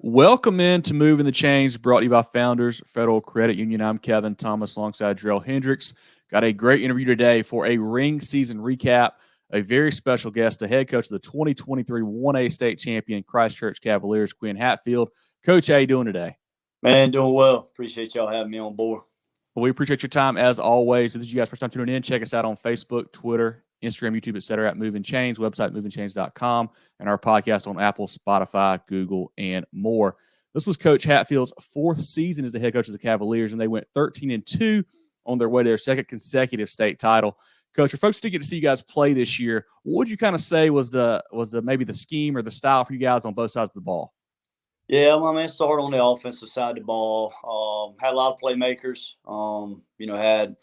Welcome into Moving the Chains, brought to you by Founders Federal Credit Union. I'm Kevin Thomas alongside Jerel Hendricks. Got a great interview today for a ring season recap. A very special guest, the head coach of the 2023 1A state champion Christ Church Cavaliers, Quin Hatfield. Coach, how you doing today? Man, doing well. Appreciate y'all having me on board. Well, we appreciate your time as always. If this is you guys' first time tuning in, check us out on Facebook, Twitter, Instagram, YouTube, etc. at Movin Chains, website movingchains.com, and our podcast on Apple, Spotify, Google, and more. This was Coach Hatfield's fourth season as the head coach of the Cavaliers, and they went 13-2 on their way to their second consecutive state title. Coach, for folks to get to see you guys play this year, what would you kind of say was the maybe the scheme or the style for you guys on both sides of the ball? Yeah, well, man, started on the offensive side of the ball. Had a lot of playmakers. Had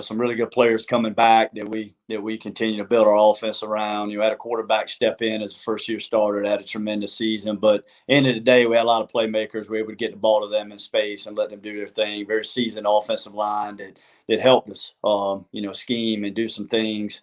some really good players coming back that we continue to build our offense around. Had a quarterback step in as a first year starter, had a tremendous season. But end of the day, we had a lot of playmakers. We were able to get the ball to them in space and let them do their thing. Very seasoned offensive line that helped us, scheme and do some things.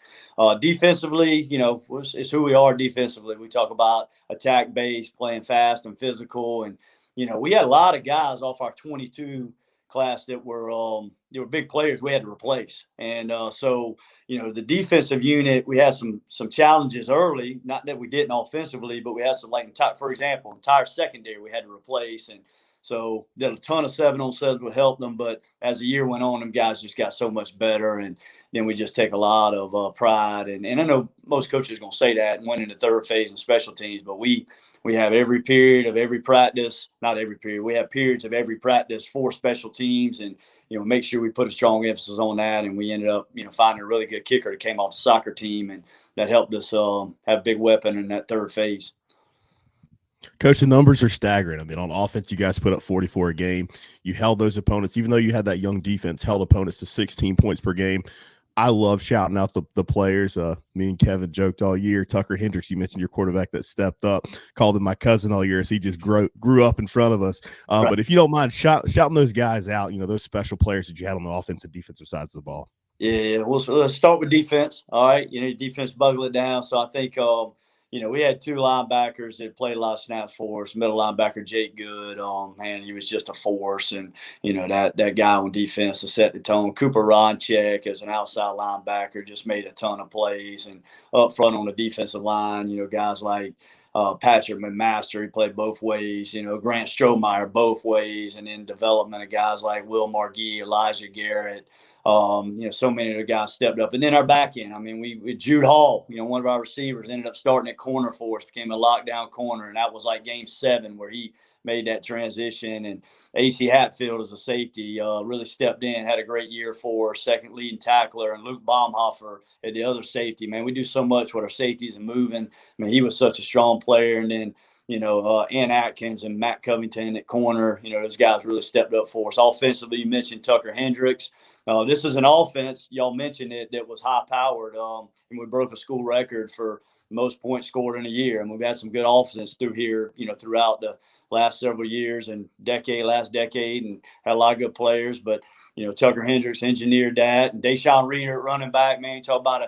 Defensively, it's who we are defensively. We talk about attack base, playing fast and physical, and we had a lot of guys off our 22 class that were big players we had to replace. And so the defensive unit, we had some challenges early, not that we didn't offensively, but we had some, for example, entire secondary we had to replace. And so did a ton of 7-on-7s would help them, but as the year went on, them guys just got so much better. And then we just take a lot of pride. And I know most coaches are going to say that and went into third phase and special teams, but we have every period of every practice, not every period, we have periods of every practice for special teams, and make sure we put a strong emphasis on that. And we ended up finding a really good kicker that came off the soccer team, and that helped us have a big weapon in that third phase. Coach, the numbers are staggering. I mean, on offense, you guys put up 44 a game. You held those opponents, even though you had that young defense, held opponents to 16 points per game. I love shouting out the players. Me and Kevin joked all year. Tucker Hendricks, you mentioned your quarterback that stepped up, called him my cousin all year as he just grew up in front of us. Right. But if you don't mind shouting those guys out, those special players that you had on the offensive, defensive sides of the ball. Yeah, well, so let's start with defense. All right, defense buckle it down. So I think we had two linebackers that played a lot of snaps for us. Middle linebacker Jake Good, man, he was just a force, and that guy on defense to set the tone. Cooper Ronchek as an outside linebacker just made a ton of plays, and up front on the defensive line, guys like Patrick McMaster, he played both ways. Grant Strohmeyer both ways, and then development of guys like Will Margee, Elijah Garrett. So many of the guys stepped up. And then our back end, we Jude Hall, one of our receivers, ended up starting at corner for us, became a lockdown corner. And that was like game 7 where he made that transition. And AC Hatfield as a safety really stepped in, had a great year for us, second leading tackler. And Luke Baumhofer at the other safety. Man, we do so much with our safeties and moving. He was such a strong player. And then Ann Atkins and Matt Covington at corner. Those guys really stepped up for us. Offensively, you mentioned Tucker Hendricks. This is an offense, y'all mentioned it, that was high-powered, and we broke a school record for most points scored in a year. And we've had some good offense through here, throughout the last several years and last decade, and had a lot of good players. But, Tucker Hendricks engineered that. And Deshaun Reeder at running back, man, talk about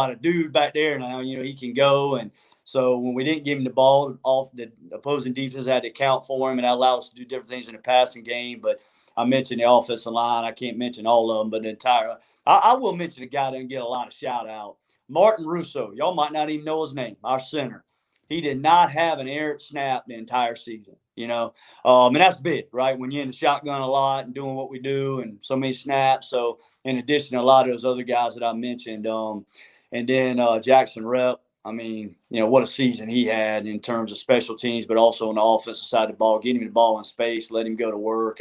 a dude back there now. He can go. And so when we didn't give him the ball off, the opposing defense had to account for him, and that allowed us to do different things in the passing game. But I mentioned the offensive line. I can't mention all of them, but the entire – I will mention a guy that didn't get a lot of shout-out. Martin Russo. Y'all might not even know his name, our center. He did not have an errant snap the entire season, and that's big, right? When you're in the shotgun a lot and doing what we do and so many snaps. So in addition to a lot of those other guys that I mentioned, and then Jackson Rep, what a season he had in terms of special teams, but also on the offensive side of the ball, getting him the ball in space, let him go to work.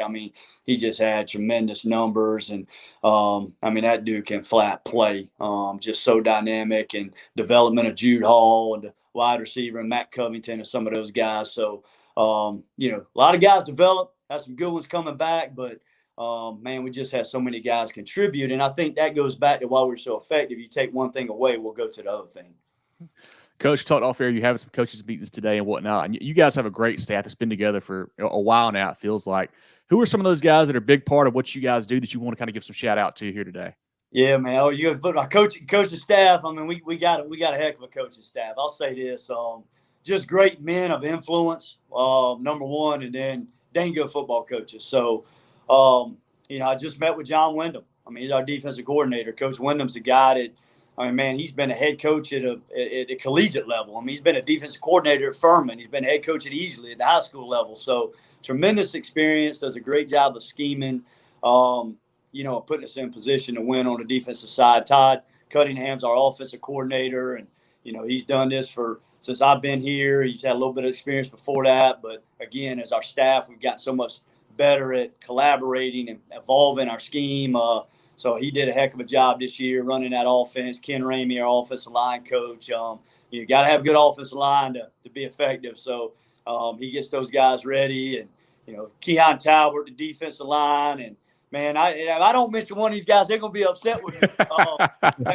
He just had tremendous numbers. And, that dude can flat play, just so dynamic. And development of Jude Hall and the wide receiver and Matt Covington and some of those guys. So, a lot of guys developed, had some good ones coming back, but we just had so many guys contribute. And I think that goes back to why we're so effective. You take one thing away, we'll go to the other thing. Coach, talked off air. You having some coaches meetings today and whatnot, and you guys have a great staff that's been together for a while now. It feels like. Who are some of those guys that are a big part of what you guys do that you want to kind of give some shout out to here today? Yeah, man. Oh, you put our coaching staff. We got a heck of a coaching staff. I'll say this. just great men of influence, number one, and then dang good football coaches. So, I just met with John Wyndham. I mean, he's our defensive coordinator. Coach Wyndham's the guy that, man, he's been a head coach at a collegiate level. I mean, he's been a defensive coordinator at Furman. He's been a head coach at Easley at the high school level. So, tremendous experience, does a great job of scheming, putting us in position to win on the defensive side. Todd Cunningham's our offensive coordinator, and, he's done this since I've been here. He's had a little bit of experience before that. But, again, as our staff, we've gotten so much better at collaborating and evolving our scheme. So he did a heck of a job this year running that offense. Ken Ramey, our offensive line coach. You got to have a good offensive line to be effective. So he gets those guys ready. And, Keon Talbert, the defensive line. And, man, if I don't mention one of these guys, they're going to be upset with me.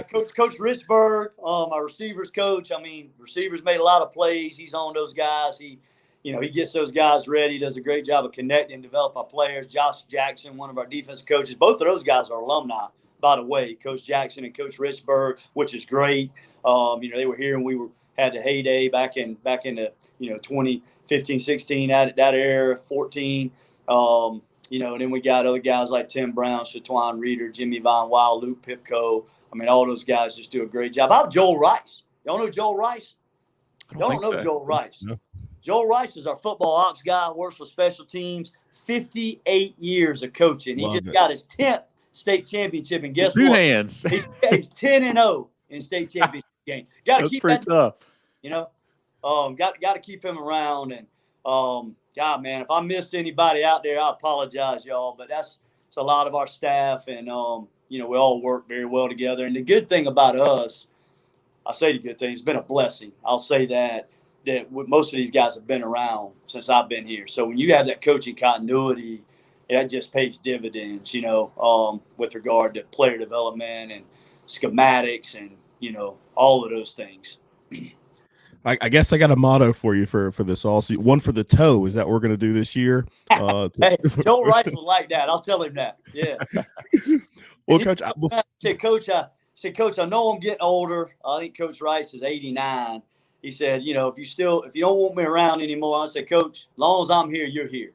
Coach Richburg, our receivers coach. I mean, receivers made a lot of plays. He's on those guys. He gets those guys ready, does a great job of connecting, develop our players. Josh Jackson, one of our defense coaches. Both of those guys are alumni, by the way, Coach Jackson and Coach Richburg, which is great. They were here and we had the heyday back in the 2015, 16, that era, 14. And then we got other guys like Tim Brown, Shatwan Reeder, Jimmy Von Wild, Luke Pipko. I mean, all those guys just do a great job. How about Joel Rice? Y'all know Joel Rice? Y'all don't know so. Joel Rice. No. Joel Rice is our football ops guy, works for special teams, 58 years of coaching. He got his 10th state championship, and guess Two what? hands. He's 10-0 in state championship game. Got to keep pretty tough. Got to keep him around. And God, man, if I missed anybody out there, I apologize, y'all. But it's a lot of our staff, and we all work very well together. And the good thing about us, I say the good thing, it's been a blessing. I'll say that most of these guys have been around since I've been here. So when you have that coaching continuity, that just pays dividends, with regard to player development and schematics and, all of those things. I guess I got a motto for you for this all season. One for the toe. Is that what we're going to do this year? Hey, Joe Rice will like that. I'll tell him that. Yeah. Well, Coach, Coach, I know I'm getting older. I think Coach Rice is 89. He said, if you don't want me around anymore, I said, Coach, as long as I'm here, you're here,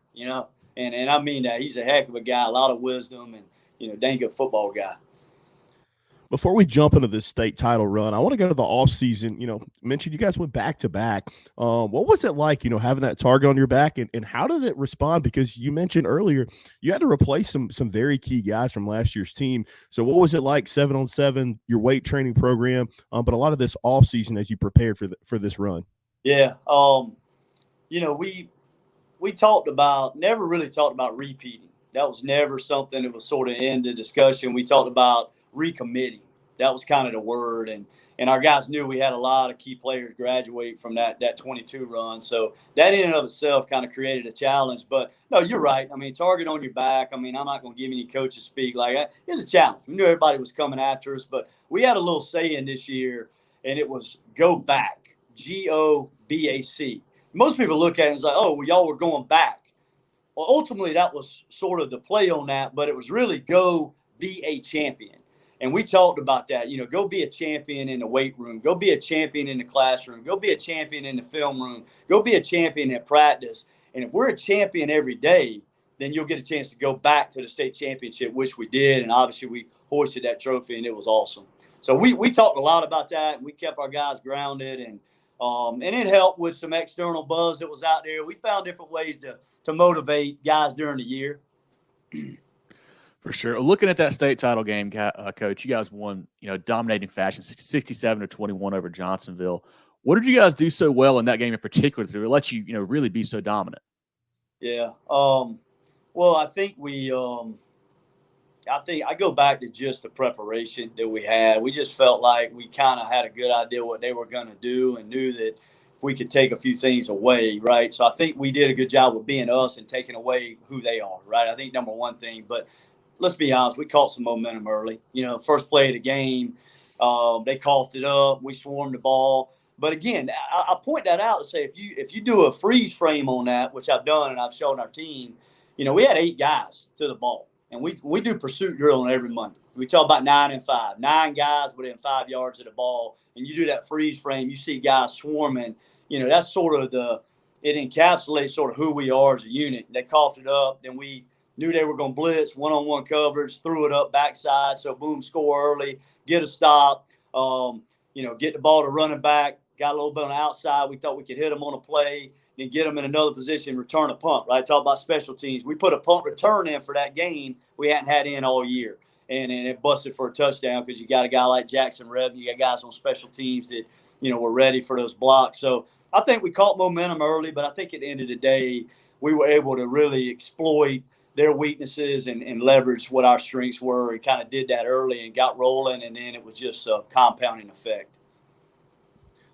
and I mean that. He's a heck of a guy, a lot of wisdom, and, dang good football guy. Before we jump into this state title run, I want to go to the off season. Mentioned you guys went back to back. What was it like, having that target on your back, and how did it respond? Because you mentioned earlier you had to replace some very key guys from last year's team. So what was it like 7-on-7, your weight training program, but a lot of this off season as you prepared for this run? Yeah. We never really talked about repeating. That was never something that was sort of in the discussion. We talked about recommitting. That was kind of the word. And our guys knew we had a lot of key players graduate from that 22 run. So that in and of itself kind of created a challenge. But, no, you're right. I mean, target on your back. I mean, I'm not going to give any coaches speak like that. It was a challenge. We knew everybody was coming after us. But we had a little saying this year, and it was go back, GOBAC. Most people look at it and it's like, oh, well, y'all were going back. Well, ultimately, that was sort of the play on that, but it was really go be a champion. And we talked about that, go be a champion in the weight room, go be a champion in the classroom, go be a champion in the film room, go be a champion at practice. And if we're a champion every day, then you'll get a chance to go back to the state championship, which we did. And obviously we hoisted that trophy, and it was awesome. So we talked a lot about that, and we kept our guys grounded, and it helped with some external buzz that was out there. We found different ways to motivate guys during the year. For sure. Looking at that state title game, Coach, you guys won, dominating fashion, 67-21 over Johnsonville. What did you guys do so well in that game in particular to let you, really be so dominant? Yeah. Well, I think I go back to just the preparation that we had. We just felt like we kind of had a good idea what they were going to do and knew that we could take a few things away, right? So I think we did a good job of being us and taking away who they are, right? I think number one thing, but let's be honest, we caught some momentum early. First play of the game, they coughed it up. We swarmed the ball. But again, I point that out to say if you do a freeze frame on that, which I've done and I've shown our team, we had 8 guys to the ball. And we do pursuit drill on every Monday. We talk about 9 and 5. 9 guys within 5 yards of the ball. And you do that freeze frame, you see guys swarming, that's sort of it encapsulates sort of who we are as a unit. They coughed it up. Then we knew they were going to blitz, one-on-one coverage, threw it up backside. So, boom, score early, get a stop, get the ball to running back, got a little bit on the outside. We thought we could hit them on a play, then get them in another position, return a punt, right? Talk about special teams. We put a punt return in for that game we hadn't had in all year. And it busted for a touchdown because you got a guy like Jackson Rebb. You got guys on special teams that, were ready for those blocks. So I think we caught momentum early, but I think at the end of the day, we were able to really exploit their weaknesses and leverage what our strengths were, and kind of did that early and got rolling. And then it was just a compounding effect.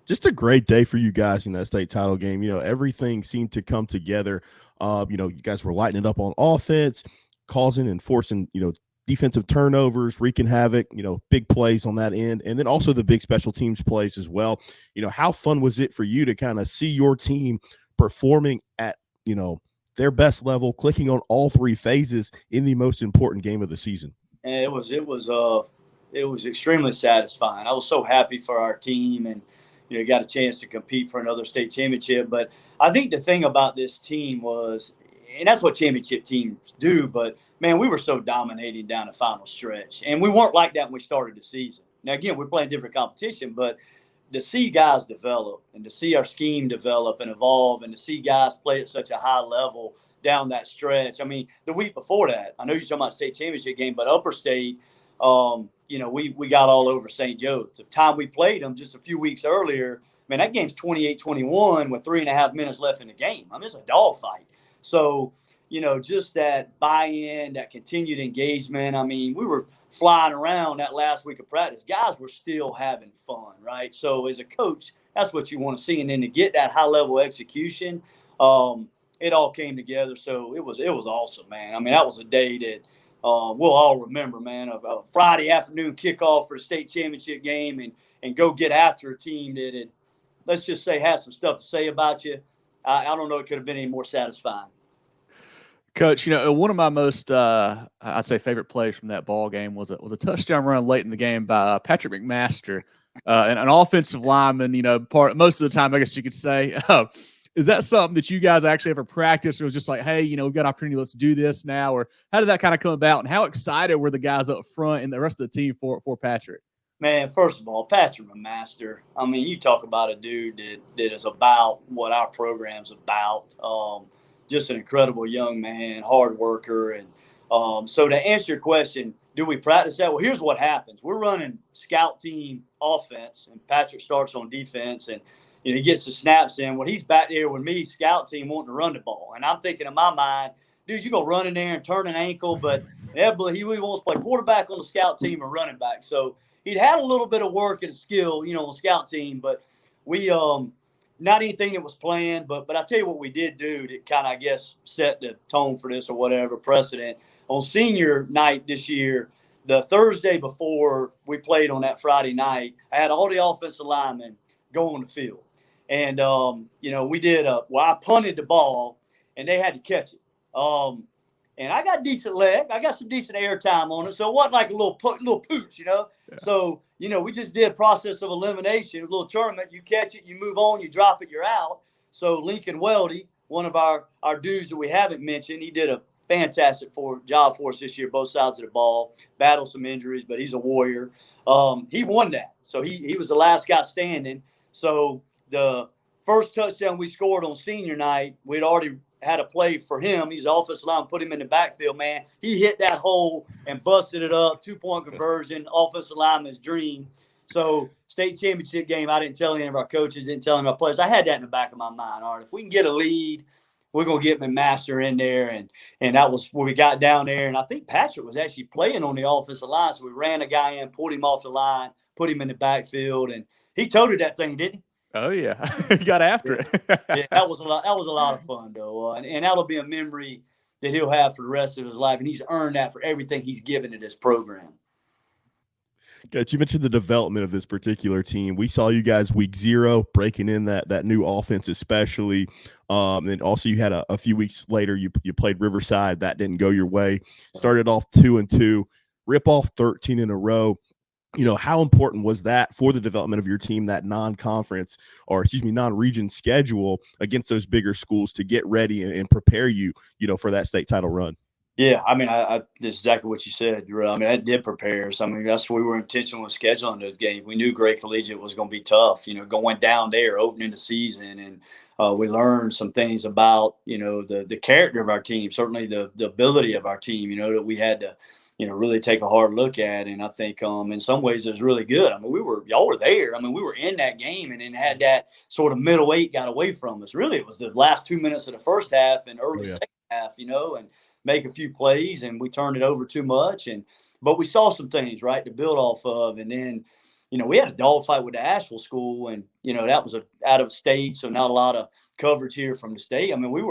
Just a great day for you guys in that state title game. Everything seemed to come together. You guys were lighting it up on offense, causing and forcing, defensive turnovers, wreaking havoc, big plays on that end, and then also the big special teams plays as well. How fun was it for you to kind of see your team performing at, their best level, clicking on all three phases in the most important game of the season? And it was extremely satisfying. I was so happy for our team, and got a chance to compete for another state championship. But I think the thing about this team was, and that's what championship teams do, but man, we were so dominating down the final stretch, and we weren't like that when we started the season. Now, again, we're playing different competition, but to see guys develop and to see our scheme develop and evolve and to see guys play at such a high level down that stretch. I mean, the week before that, I know you're talking about state championship game, but Upper State, we got all over St. Joe's. The time we played them just a few weeks earlier, man, that game's 28-21 with 3.5 minutes left in the game. I mean, it's a dogfight. So, just that buy-in, that continued engagement. I mean, we were flying around that last week of practice. Guys were still having fun, right? So as a coach, that's what you want to see. And then to get that high-level execution, it all came together. So it was awesome, man. I mean, that was a day that we'll all remember, man, a Friday afternoon kickoff for the state championship game and go get after a team that had, let's just say, has some stuff to say about you. I don't know it could have been any more satisfying. Coach, one of my most, I'd say, favorite plays from that ball game was a touchdown run late in the game by Patrick McMaster, an offensive lineman. Most of the time, I guess you could say. Is that something that you guys actually ever practiced? Or it was just like, hey, we've got an opportunity, let's do this now? Or how did that kind of come about? And how excited were the guys up front and the rest of the team for Patrick? Man, first of all, Patrick McMaster, I mean, you talk about a dude that is about what our program's about. Just an incredible young man, hard worker. And so to answer your question, do we practice that? Well, here's what happens. We're running scout team offense, and Patrick starts on defense, and he gets the snaps in. When he's back there with me, scout team wanting to run the ball. And I'm thinking in my mind, dude, you're going to run in there and turn an ankle, but he really wants to play quarterback on the scout team and running back. So he'd had a little bit of work and skill, on the scout team, but we not anything that was planned, but I tell you what we did do that kind of, I guess, set the tone for this or whatever, precedent. On senior night this year, the Thursday before we played on that Friday night, I had all the offensive linemen go on the field. And, we did I punted the ball, and they had to catch it. And I got decent leg. I got some decent air time on it. So it wasn't like a little pooch, Yeah. So, we just did a process of elimination, a little tournament. You catch it, you move on, you drop it, you're out. So Lincoln Weldy, one of our dudes that we haven't mentioned, he did a fantastic job for us this year, both sides of the ball, battled some injuries, but he's a warrior. He won that. So he was the last guy standing. So the first touchdown we scored on senior night, we'd already had a play for him. He's offensive line, put him in the backfield, man. He hit that hole and busted it up, 2-point conversion, offensive lineman's dream. So state championship game, I didn't tell any of our coaches, didn't tell any of our players. I had that in the back of my mind. All right, if we can get a lead, we're going to get McMaster in there. And that was where we got down there. And I think Patrick was actually playing on the offensive line. So we ran a guy in, pulled him off the line, put him in the backfield. And he toted that thing, didn't he? Oh, yeah. He got after it. Yeah, that was a lot of fun, though. And that'll be a memory that he'll have for the rest of his life. And he's earned that for everything he's given to this program. Coach, you mentioned the development of this particular team. We saw you guys week 0 breaking in that new offense, especially. And also you had a few weeks later, you played Riverside. That didn't go your way. Started off 2-2, rip off 13 in a row. How important was that for the development of your team, that non-region schedule against those bigger schools to get ready and prepare you, for that state title run? Yeah, I mean, I that's exactly what you said, Jerel. I mean, that did prepare us. I mean, that's we were intentional with scheduling those games. We knew Great Collegiate was going to be tough, going down there, opening the season. And we learned some things about, the character of our team, certainly the ability of our team, that we had to, really take a hard look at. And I think in some ways it was really good. I mean, y'all were there. I mean, we were in that game and then had that sort of middle eight got away from us. Really, it was the last 2 minutes of the first half and early second half, and make a few plays, and we turned it over too much. But we saw some things, right, to build off of. And then, we had a dogfight with the Asheville school, and, that was out of state, so not a lot of coverage here from the state. I mean, we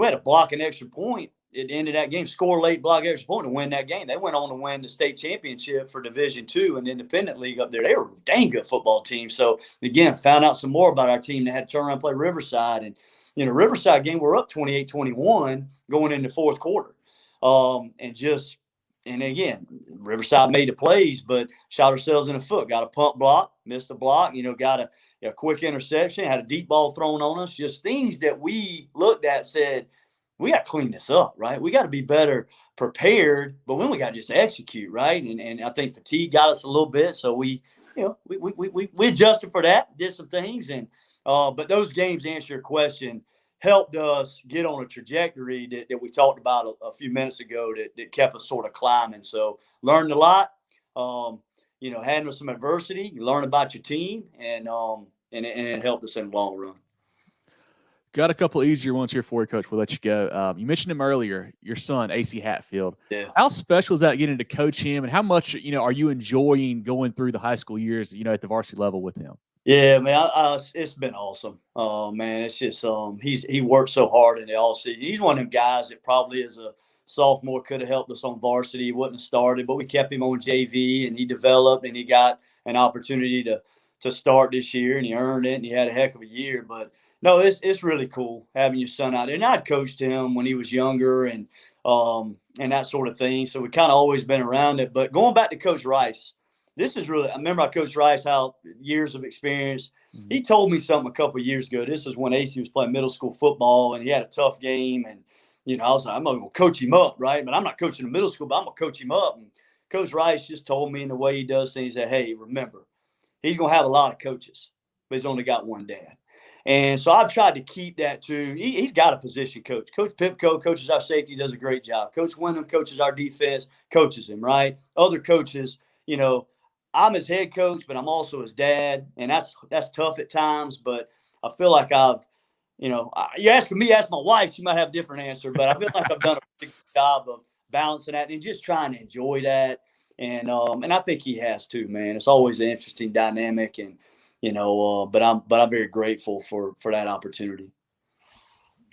had a block an extra point at the end of that game, score late, block extra point to win that game. They went on to win the state championship for Division II and Independent League up there. They were a dang good football team. So, again, found out some more about our team. They had to turn around and play Riverside. And, Riverside game, we're up 28-21 going into fourth quarter. And again, Riverside made the plays, but shot ourselves in the foot. Got a pump block, missed a block, got a quick interception, had a deep ball thrown on us. Just things that we looked at, said, we got to clean this up, right? We got to be better prepared, but when we got to just execute, right? And I think fatigue got us a little bit, so we adjusted for that, did some things, and but those games, to answer your question, helped us get on a trajectory that we talked about a few minutes ago that kept us sort of climbing. So learned a lot, handle some adversity, you learn about your team, and it helped us in the long run. Got a couple easier ones here for you, Coach. We'll let you go. You mentioned him earlier, your son, AC Hatfield. Yeah. How special is that getting to coach him, and how much, are you enjoying going through the high school years, at the varsity level with him? Yeah, man, it's been awesome. Man, it's just he worked so hard in the offseason. He's one of them guys that probably as a sophomore could have helped us on varsity. He wouldn't have started, but we kept him on JV, and he developed, and he got an opportunity to start this year, and he earned it, and he had a heck of a year. But no, it's really cool having your son out there. And I'd coached him when he was younger, and that sort of thing. So we kind of always been around it. But going back to Coach Rice. This is really – I remember I coached Rice, how years of experience. Mm-hmm. He told me something a couple of years ago. This is when AC was playing middle school football, and he had a tough game. And, I was like, I'm going to coach him up, right? But I'm not coaching in middle school, but I'm going to coach him up. And Coach Rice just told me in the way he does things, he said, hey, remember, he's going to have a lot of coaches, but he's only got one dad. And so I've tried to keep that too. He's got a position coach. Coach Pipco coaches our safety, does a great job. Coach Wyndham coaches our defense, coaches him, right? Other coaches, I'm his head coach, but I'm also his dad, and that's tough at times. But I feel like I've, you ask me, ask my wife, she might have a different answer, but I feel like I've done a pretty good job of balancing that and just trying to enjoy that. And I think he has too, man. It's always an interesting dynamic, and but I'm very grateful for that opportunity.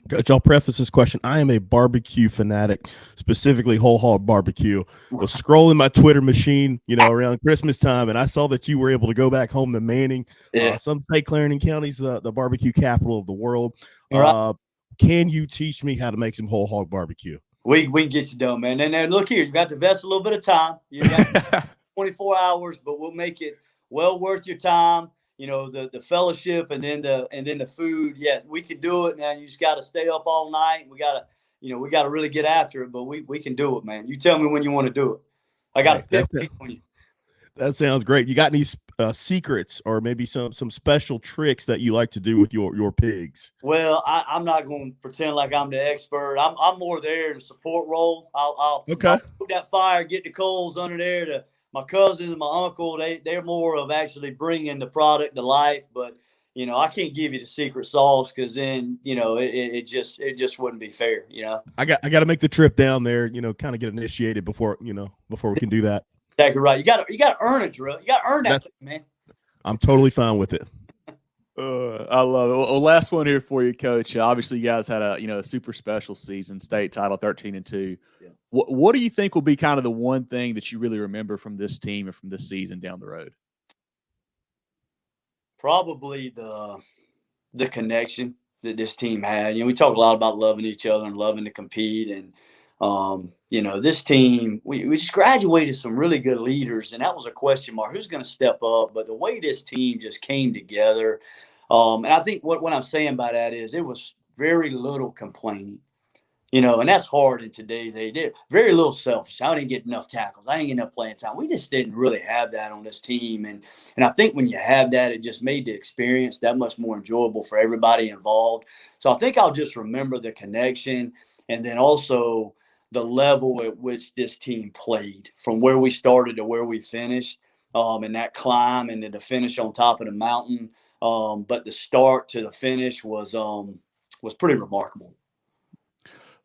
Coach, I'll preface this question. I am a barbecue fanatic, specifically whole hog barbecue. I was scrolling my Twitter machine, around Christmas time, and I saw that you were able to go back home to Manning. Yeah. Some say Clarendon County's the barbecue capital of the world. Right. Can you teach me how to make some whole hog barbecue? We can get you done, man. And look here, you got to invest a little bit of time. You got 24 hours, but we'll make it well worth your time. The fellowship and then the food. Yeah, we can do it. Now you just got to stay up all night. We got to really get after it, but we can do it, man. You tell me when you want to do it. I got to pick on you. That sounds great. You got any secrets or maybe some special tricks that you like to do with your pigs? Well, I'm not going to pretend like I'm the expert. I'm more there in the support role. I'll put that fire, get the coals under there. My cousins and my uncle, they're more of actually bringing the product to life. But, I can't give you the secret sauce because then, it just wouldn't be fair, I got to make the trip down there, kind of get initiated before we can do that. Exactly right. You got to earn it, Jerel. You got to earn that thing, man. I'm totally fine with it. I love it. Well, last one here for you, Coach. Obviously, you guys had a super special season, state title, 13-2. Yeah. What do you think will be kind of the one thing that you really remember from this team and from this season down the road? Probably the connection that this team had. We talk a lot about loving each other and loving to compete, and You know, this team, we just graduated some really good leaders, and that was a question mark. Who's going to step up? But the way this team just came together, and I think what I'm saying by that is it was very little complaining. You know, and that's hard in today's age. They're very little selfish. I didn't get enough tackles. I didn't get enough playing time. We just didn't really have that on this team. And I think when you have that, it just made the experience that much more enjoyable for everybody involved. So I think I'll just remember the connection, and then also the level at which this team played from where we started to where we finished, and that climb and then the finish on top of the mountain. But the start to the finish was pretty remarkable.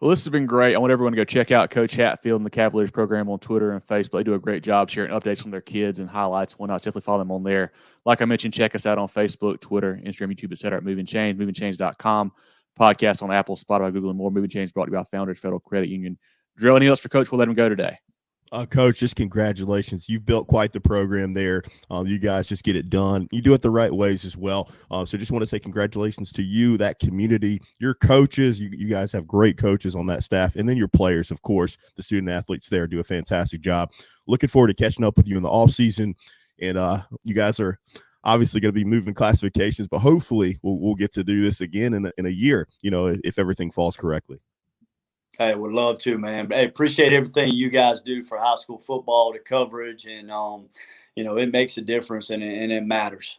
Well, this has been great. I want everyone to go check out Coach Hatfield and the Cavaliers program on Twitter and Facebook. They do a great job sharing updates on their kids and highlights and whatnot. Definitely follow them on there. Like I mentioned, check us out on Facebook, Twitter, Instagram, YouTube, etc. at Movin Chains, movinchains.com. Podcast on Apple, Spotify, Google, and more. Movin Chains brought to you by Founders Federal Credit Union. Jerel, anything else for Coach? We'll let him go today. Coach, just congratulations. You've built quite the program there. You guys just get it done. You do it the right ways as well. So just want to say congratulations to you, that community, your coaches. You guys have great coaches on that staff, and then your players, of course. The student athletes there do a fantastic job. Looking forward to catching up with you in the offseason. And you guys are obviously going to be moving classifications, but hopefully we'll get to do this again in a year, you know, if everything falls correctly. Hey, would love to, man. Hey, appreciate everything you guys do for high school football, the coverage, and you know, it makes a difference and it matters.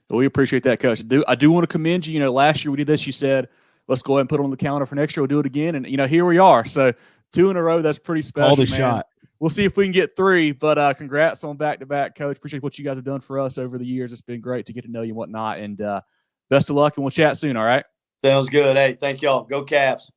Well, we appreciate that, Coach. I do want to commend you. You know, last year we did this. You said, let's go ahead and put it on the calendar for next year. We'll do it again, and you know, here we are. So 2 in a row. That's pretty special. All the man. shot. We'll see if we can get 3. But congrats on back-to-back, Coach. Appreciate what you guys have done for us over the years. It's been great to get to know you and whatnot. And best of luck, and we'll chat soon. All right. Sounds good. Hey, thank y'all. Go Cavs.